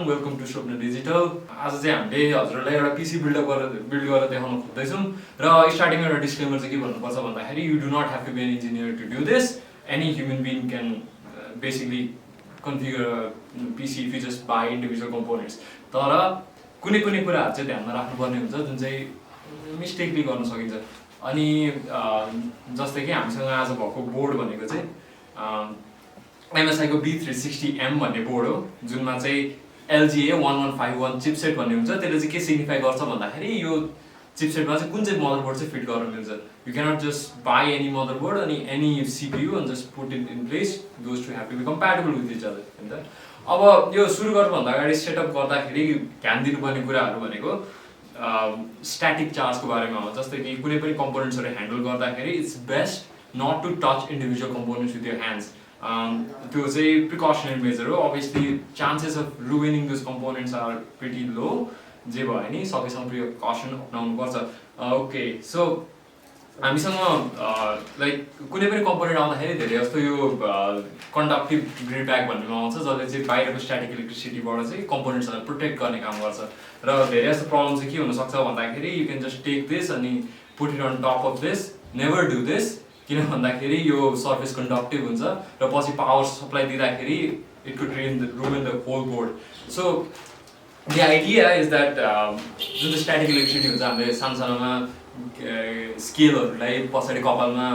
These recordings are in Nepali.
everyone, welcome to Shopna Digital. आज चाहिँ हामीले हजुरलाई एउटा PC बिल्ड गरेर देखाउन खोज्दैछौं र स्टार्टिङमा एउटा डिस्क्लेमर चाहिँ के भन्नुपर्छ भन्दाखेरि you do not have to be an engineer to do this. Any human being can basically configure a PC if you just buy individual components. तर कुनै कुराहरु चाहिँ ध्यानमा राख्नुपर्ने हुन्छ जुन चाहिँ मिस्टेकली गर्न सकिन्छ. अनि जस्तै कि हामीसँग आज भएको बोर्ड भनेको चाहिँ MSI को B360M भन्ने बोर्ड हो जुनमा चाहिँ LGA 1151 चिपसेट भन्ने हुन्छ. त्यसले चाहिँ के सिग्निफाई गर्छ भन्दाखेरि यो चिपसेटमा चाहिँ कुन चाहिँ मदरबोर्ड चाहिँ फिट गर्न मिल्छ. You cannot just buy any motherboard अनि any CPU and just put it in place. Those two have to be compatible with each other. हैन त. अब यो सुरु गर्नुभन्दा अगाडि सेटअप गर्दाखेरि ध्यान दिनुपर्ने कुराहरु भनेको स्ट्याटिक चार्जको बारेमा हो. जस्तै कि कुनै पनि कम्पोनेन्ट्सहरु ह्यान्डल गर्दाखेरि it's best not to touch individual components with your hands. त्यो चाहिँ प्रिकसनरी मेजर हो. obviously chances of ruining those components are pretty low. जे भयो नि सकेसम्म प्रिकसन अपनाउनु पर्छ. ओके सो हामीसँग लाइक कुनै पनि कम्पोनेन्ट आउँदाखेरि धेरै जस्तो यो कन्डक्टिभ ग्रिड ब्याग भन्नेमा आउँछ जसले चाहिँ बाहिरको स्ट्याटिक इलेक्ट्रिसिटीबाट चाहिँ कम्पोनेन्ट्सहरूलाई प्रोटेक्ट गर्ने काम गर्छ. र धेरै जस्तो प्रब्लम चाहिँ के हुनसक्छ भन्दाखेरि you can just take this अनि put it on top of this. Never do this. किन भन्दाखेरि यो सर्फेस कन्डक्टिभ हुन्छ र पछि पावर सप्लाई दिँदाखेरि it could ruin the whole board. So the idea is that जुन चाहिँ स्ट्याटिक इलेक्ट्रिसिटी हुन्छ हामीले सानोमा स्केलहरूलाई पछाडि कपालमा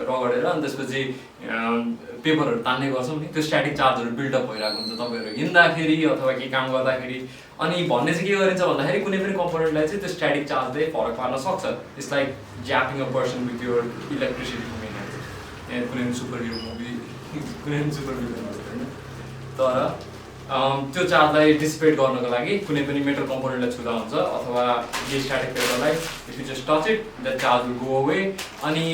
रगडेर अनि त्यसपछि पेपरहरू तान्ने गर्छौँ नि त्यो स्ट्याटिक चार्जहरू बिल्डअप भइरहेको हुन्छ तपाईँहरू हिँड्दाखेरि अथवा केही काम गर्दाखेरि. अनि भन्ने चाहिँ के गरिन्छ भन्दाखेरि कुनै पनि कम्पोनेन्टलाई चाहिँ त्यो स्ट्याटिक चार्जले फरक पार्न सक्छ. It's like zapping a person with your electricity movie कुनै पनि सुपर हिरो मुभी कुनै पनि सुपर हिरो होइन. तर त्यो चार्जलाई डिसिपेट गर्नको लागि कुनै पनि मेटल कम्पोनेन्टलाई छुँदा हुन्छ अथवा यो स्ट्याटिक पेपरलाई if you just touch it that charge will go away. अनि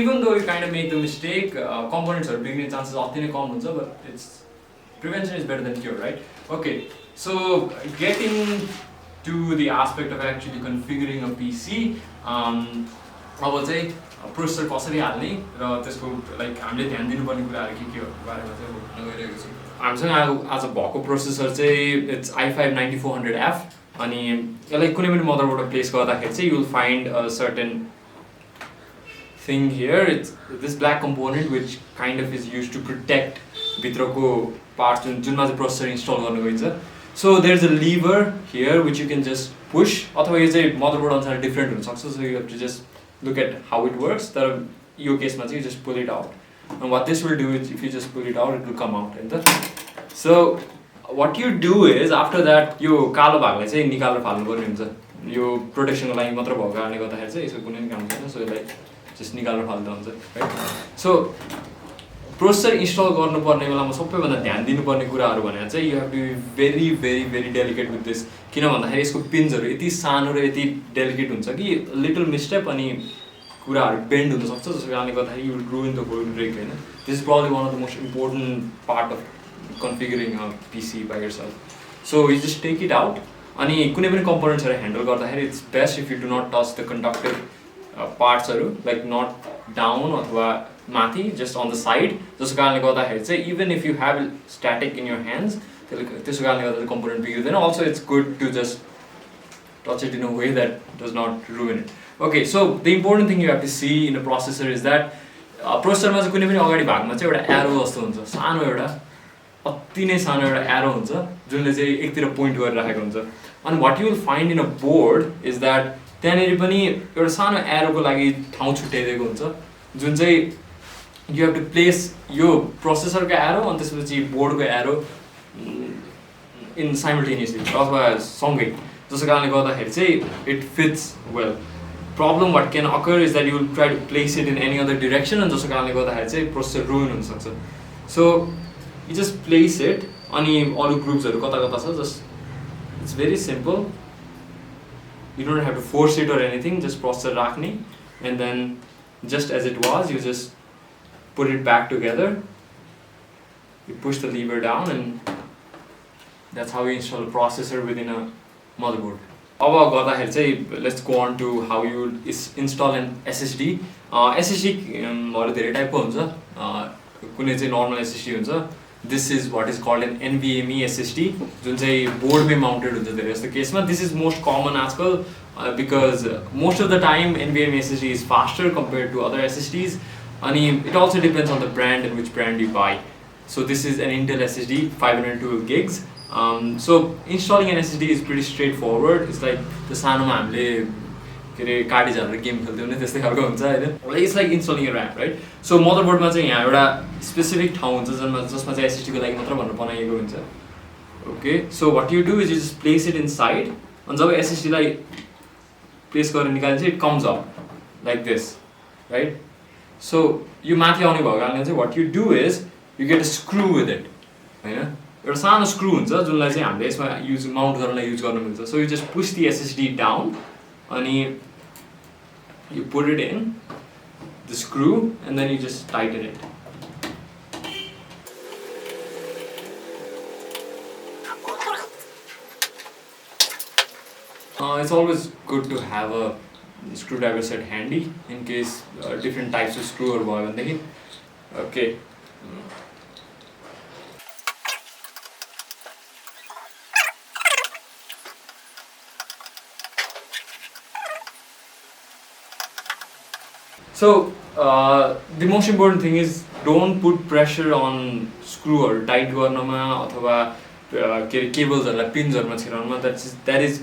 even though you kind of make the mistake कम्पोनेन्ट्सहरू बिग्रिने चान्सेस अति नै कम हुन्छ. But it's prevention is better than cure right. Okay so getting to the aspect of actually configuring a PC. अब चाहिँ प्रोसेसर कसरी हाल्ने र त्यसको लाइक हामीले ध्यान दिनुपर्ने कुराहरू के हो बारेमा चाहिँ भन्न गइरहेको छु. हामीसँग आज भएको प्रोसेसर चाहिँ इट्स i5 9400F अनि यसलाई कुनै पनि मदरबोर्डमा प्लेस गर्दाखेरि चाहिँ you will find a certain thing here. It's this black component which kind of is use to protect भित्रको पार्ट्स जुनमा चाहिँ प्रोसेसर इन्स्टल गर्नु गइन्छ. So there is a lever here which you can just push अथवा यो चाहिँ मदरबोर्ड अनुसार डिफ्रेन्ट हुनसक्छ. So you have to just look at how it works. तर यो केसमा चाहिँ just pull it out. And what this will do is if you just pull it out it will come out. So what you do is after that यो कालो भागलाई चाहिँ निकालेर फाल्नुपर्ने हुन्छ. यो प्रोटेक्सनको लागि मात्र भएको कारणले गर्दाखेरि चाहिँ यसको कुनै पनि काम छैन. सो यसलाई जस्ट निकालेर फाल्दा हुन्छ राइट. सो प्रोसेसर इन्स्टल गर्नुपर्ने बेलामा सबैभन्दा ध्यान दिनुपर्ने कुराहरू भनेर चाहिँ you have to be very very very delicate with this. किन भन्दाखेरि यसको पिन्सहरू यति सानो र यति डेलिकेट हुन्छ कि लिटल मिस्टेप अनि कुराहरू बेन्ड हुनसक्छ जसको कारणले गर्दाखेरि you will ruin the whole break होइन. This is probably one of the most important part of configuring a PC by yourself. So you just take it out. अनि कुनै पनि कम्पोनेन्ट्सहरू ह्यान्डल गर्दाखेरि it's best if you do not touch the conductive पार्ट्सहरू लाइक नट डाउन अथवा माथि जस्ट अन द साइड. जसको कारणले गर्दाखेरि चाहिँ even if you have static in your hands त्यसको कारणले गर्दा कम्पोनेन्ट बिग्रिँदैन. Also it's good to just touch it in a way that does not ruin it. Okay, so the important thing you have to see in a processor is that प्रोसेसरमा चाहिँ कुनै पनि अगाडि भागमा चाहिँ एउटा एरो जस्तो हुन्छ. सानो एउटा अति नै सानो एउटा एरो हुन्छ जुनले चाहिँ एकतिर पोइन्ट गरिराखेको हुन्छ. अनि what you will find in a board is that त्यहाँनिर पनि एउटा सानो एरोको लागि ठाउँ छुट्याइदिएको हुन्छ जुन चाहिँ यु हेभ टु प्लेस यो प्रोसेसरको एरो अनि त्यसपछि बोर्डको एरो इन साइमल्टेनियसली अथवा सँगै. जसको कारणले गर्दाखेरि चाहिँ it fits well. Problem what can occur is that you will try to place it in any other direction अनि जसको कारणले गर्दाखेरि चाहिँ प्रोसेसर रुइन हुनसक्छ. So you just place it. अनि अरू ग्रुप्सहरू कता कता छ just it's very simple. You don't have to force it or anything. Just processor राख्ने and then just as it was you just put it back together. You push the lever down and that's how you install a processor within a motherboard. अब गर्दाखेरि चाहिँ let's go on to how you install an SSD. SSD हरू धेरै टाइपको हुन्छ. कुनै चाहिँ नर्मल SSD हुन्छ this is what is called an NVMe SSD जुन चाहिँ बोर्डमै माउन्टेड हुन्छ धेरै जस्तो केसमा. This is most common आजकल because most of the time NVMe SSD is faster compared to other SSDs. अनि it also depends on the brand and which brand you buy. So this is an Intel SSD 512 gigs. So installing an SSD is pretty straightforward. It's like the सानोमा हामीले के अरे कार्डिज हालेर गेम खेल्थ्यौँ नि त्यस्तै खालको हुन्छ होइन. It's like installing RAM right. So मदरबोर्डमा चाहिँ यहाँ एउटा स्पेसिफिक ठाउँ हुन्छ जसमा चाहिँ एसएसडीको लागि मात्र भनेर बनाइएको हुन्छ. Okay so what you do is you just place it inside. अनि जब एसएसडीलाई प्लेस गरेर निकालिन्छ it comes up like this right. So यो माथि आउने भएको कारणले चाहिँ what you do is you get a screw with it होइन. एउटा सानो स्क्रु हुन्छ जुनलाई चाहिँ हामीले यसमा युज माउन्ट गर्नलाई युज गर्न मिल्छ. So you just push the SSD down and you put it in the screw and then you just tighten it. It's always good to have a screwdriver set handy in case different types of screw are bhayo. Okay. So the most important thing is don't put pressure on screw or tight गर्नमा अथवा के अरे केबल्सहरूलाई पिन्सहरूमा छिराउनमा. that is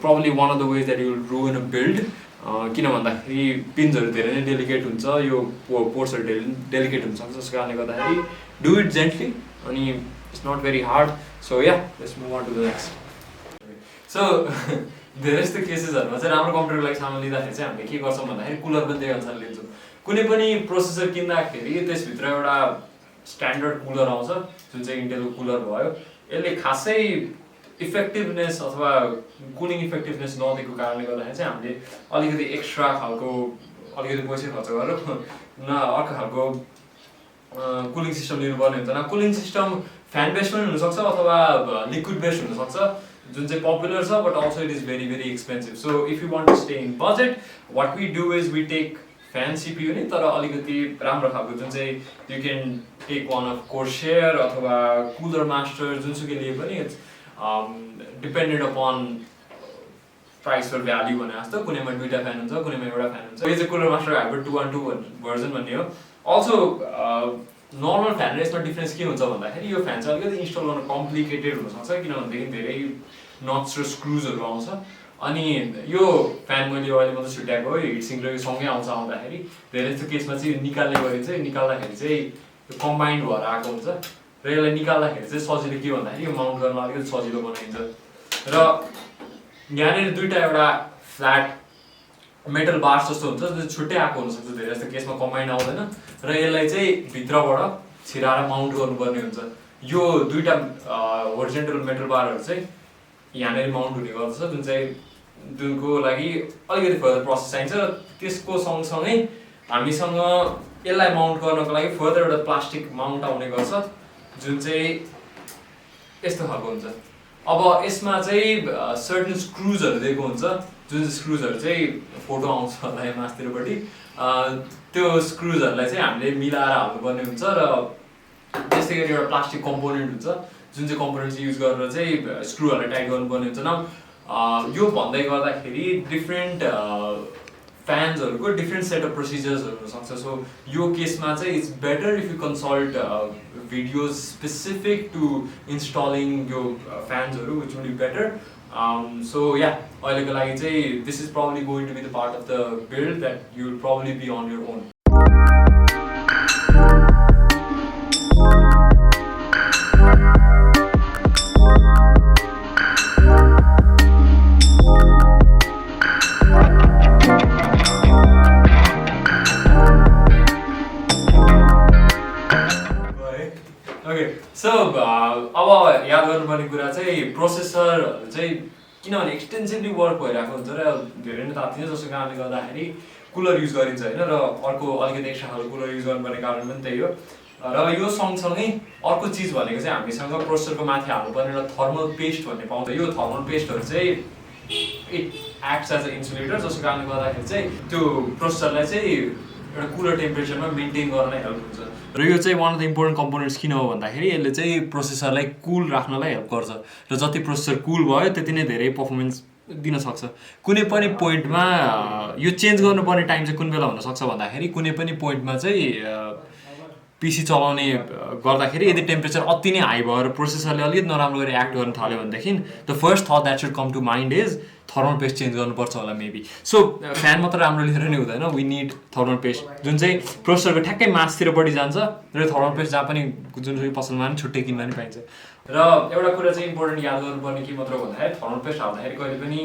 probably one of the ways that you will ruin a build. किन भन्दाखेरि पिन्सहरू धेरै नै डेलिकेट हुन्छ, यो पोर्ट्सहरू डेलिकेट हुन्छ जसको कारणले गर्दाखेरि do it gently अनि it's not very hard. So yeah, let's move on to the next. So धेरै जस्तो केसेसहरूमा चाहिँ राम्रो कम्प्युटरको लागि सामान लिँदाखेरि चाहिँ हामीले के गर्छौँ भन्दाखेरि कुलर पनि त्यही अनुसार लिन्छौँ. कुनै पनि प्रोसेसर किन्दाखेरि त्यसभित्र एउटा स्ट्यान्डर्ड कुलर आउँछ जुन चाहिँ इन्टेलको कुलर भयो. यसले खासै इफेक्टिभनेस अथवा कुलिङ इफेक्टिभनेस नदिएको कारणले गर्दाखेरि चाहिँ हामीले अलिकति एक्स्ट्रा खालको अलिकति पैसा खर्च गरेर अर्को खालको कुलिङ सिस्टम लिनुपर्ने हुन्छ. न कुलिङ सिस्टम फ्यान बेस्ड पनि हुनसक्छ अथवा लिक्विड बेस्ड हुनसक्छ जुन चाहिँ पपुलर छ but also it is very very expensive. So if you want to stay in budget what we do is we take fan CPU नि तर अलिकति राम्रो खालको जुन चाहिँ you can take one of Corsair अथवा कुलर मास्टर जुनसुकै लिए पनि इट्स डिपेन्डेन्ट अपन प्राइस र भ्याल्यु भने जस्तो. कुनैमा दुईवटा फ्यान हुन्छ कुनैमा एउटा फ्यान हुन्छ. यो चाहिँ कुलर मास्टर हाइब्रिड 212 भर्जन भन्ने हो. अल्सो नर्मल फ्यान र यसमा डिफ्रेन्स के हुन्छ भन्दाखेरि यो फ्यान चाहिँ अलिकति इन्स्टल गर्न कम्प्लिकेटेड हुनसक्छ किनभनेदेखि धेरै नट्स र स्क्रुजहरू आउँछ. अनि यो फ्यान मैले अहिले मात्रै छुट्याएको हो. हिट सिङ्क र यो सँगै आउँदाखेरि धेरै जस्तो केसमा चाहिँ यो निकाल्ने गरिन्छ. यो निकाल्दाखेरि चाहिँ यो कम्बाइन्ड भएर आएको हुन्छ र यसलाई निकाल्दाखेरि चाहिँ सजिलो के भन्दाखेरि यो माउन्ट गर्न अलिकति सजिलो बनाइन्छ. र यहाँनिर दुईवटा एउटा फ्ल्याट मेटल बार्स जस्तो हुन्छ जो छुट्टै आएको हुनसक्छ. धेरै जस्तो केसमा कम्बाइन्ड आउँदैन र यसलाई चाहिँ भित्रबाट छिराएर माउन्ट गर्नुपर्ने हुन्छ. यो दुईवटा होरिजेन्टल मेटल बारहरू चाहिँ यहाँनिर माउन्ट हुने गर्दछ जुनको लागि अलिकति फर्दर प्रोसेस चाहिन्छ. त्यसको सँगसँगै हामीसँग यसलाई माउन्ट गर्नको लागि फर्दर एउटा प्लास्टिक माउन्ट आउने गर्छ जुन चाहिँ यस्तो खालको हुन्छ. अब यसमा चाहिँ सर्टन स्क्रुजहरू दिएको हुन्छ जुन चाहिँ स्क्रुजहरू चाहिँ फोटो आउँछ होला यहाँ मास्तिरपट्टि. त्यो स्क्रुजहरूलाई चाहिँ हामीले मिलाएर हाल्नुपर्ने हुन्छ र त्यस्तै गरी एउटा प्लास्टिक कम्पोनेन्ट हुन्छ जुन चाहिँ कम्पोनेन्ट चाहिँ युज गरेर चाहिँ स्क्रुहरूलाई टाइट गर्नुपर्ने हुन्छ. न यो भन्दै गर्दाखेरि डिफ्रेन्ट फ्यान्सहरूको डिफ्रेन्ट सेट अफ प्रोसिजर्सहरू हुनसक्छ. सो यो केसमा चाहिँ it's better if you consult videos specific to installing यो फ्यान्सहरू which would be better. So या अहिलेको लागि चाहिँ this is probably going to be the part of the build that you will probably be on your own. So अब याद गर्नुपर्ने कुरा चाहिँ प्रोसेसर चाहिँ किनभने एक्सटेन्सिभली वर्क भइरहेको हुन्छ र धेरै नै तात्तिन्छ जसको कारणले गर्दाखेरि कुलर युज गरिन्छ होइन. र अर्को अलिकति एक्स्ट्रा खालको कुलर युज गर्नुपर्ने कारण पनि त्यही हो. र यो सँगसँगै अर्को चिज भनेको चाहिँ हामीसँग प्रोसेसरको माथि हाल्नुपर्ने एउटा थर्मल पेस्ट भन्ने पाउँछ. यो थर्मल पेस्टहरू चाहिँ it acts as a insulator जसको कारणले गर्दाखेरि चाहिँ त्यो प्रोसेसरलाई चाहिँ एउटा कुलर टेम्परेचरमा मेन्टेन गर्नलाई हेल्प हुन्छ र यो चाहिँ one of the important components किन हो भन्दाखेरि यसले चाहिँ प्रोसेसरलाई कुल राख्नलाई हेल्प गर्छ र जति प्रोसेसर कुल भयो त्यति नै धेरै पर्फर्मेन्स दिन सक्छ कुनै पनि पोइन्टमा यो चेन्ज गर्नुपर्ने टाइम चाहिँ कुन बेला हुनसक्छ भन्दाखेरि कुनै पनि पोइन्टमा चाहिँ पिसी चलाउने गर्दाखेरि यदि टेम्परेचर अति नै हाई भएर प्रोसेसरले अलिकति नराम्रो गरी एक्ट गर्न थाल्यो भनेदेखि the first thought that should come to mind is thermal paste change गर्नुपर्छ होला मेबी सो फ्यान मात्र राम्रो लिएर नै हुँदैन वी निड थर्मल पेस्ट जुन चाहिँ प्रोसेसरको ठ्याक्कै मासतिरपट्टि जान्छ र थर्मल पेस्ट जहाँ पनि जुनसुकै पसलमा पनि छुट्टै किन्दा पनि पाइन्छ र एउटा कुरा चाहिँ इम्पोर्टेन्ट याद गर्नुपर्ने के मात्र भन्दाखेरि थर्मल पेस्ट हाल्दाखेरि कहिले पनि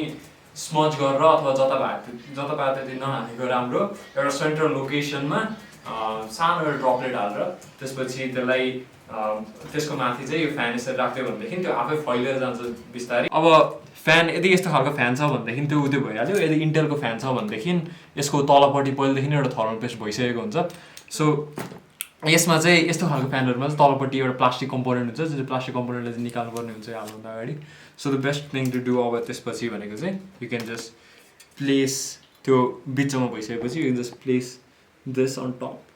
स्मज गरेर अथवा जता त्यति नहालेको राम्रो एउटा सेन्ट्रल लोकेसनमा सानो एउटा ड्रपलेट हालेर त्यसपछि त्यसलाई त्यसको माथि चाहिँ यो फ्यान यसरी राख्दै भनेदेखि त्यो आफै फैलिएर जान्छ बिस्तारै अब फ्यान यदि यस्तो खालको फ्यान छ भनेदेखि त्यो उयो भइहाल्यो यदि इन्टेलको फ्यान छ भनेदेखि यसको तलपट्टि पहिलेदेखि नै एउटा थर्मल पेस्ट भइसकेको हुन्छ सो यसमा चाहिँ यस्तो खालको फ्यानहरूमा चाहिँ तलपट्टि एउटा प्लास्टिक कम्पोनेन्ट हुन्छ जुन चाहिँ प्लास्टिक कम्पोनेन्टले चाहिँ निकाल्नुपर्ने हुन्छ हाल्नुभन्दा अगाडि so the best thing to do अब त्यसपछि भनेको चाहिँ यु क्यान जस्ट प्लेस त्यो बिचमा भइसकेपछि you can just place this on top.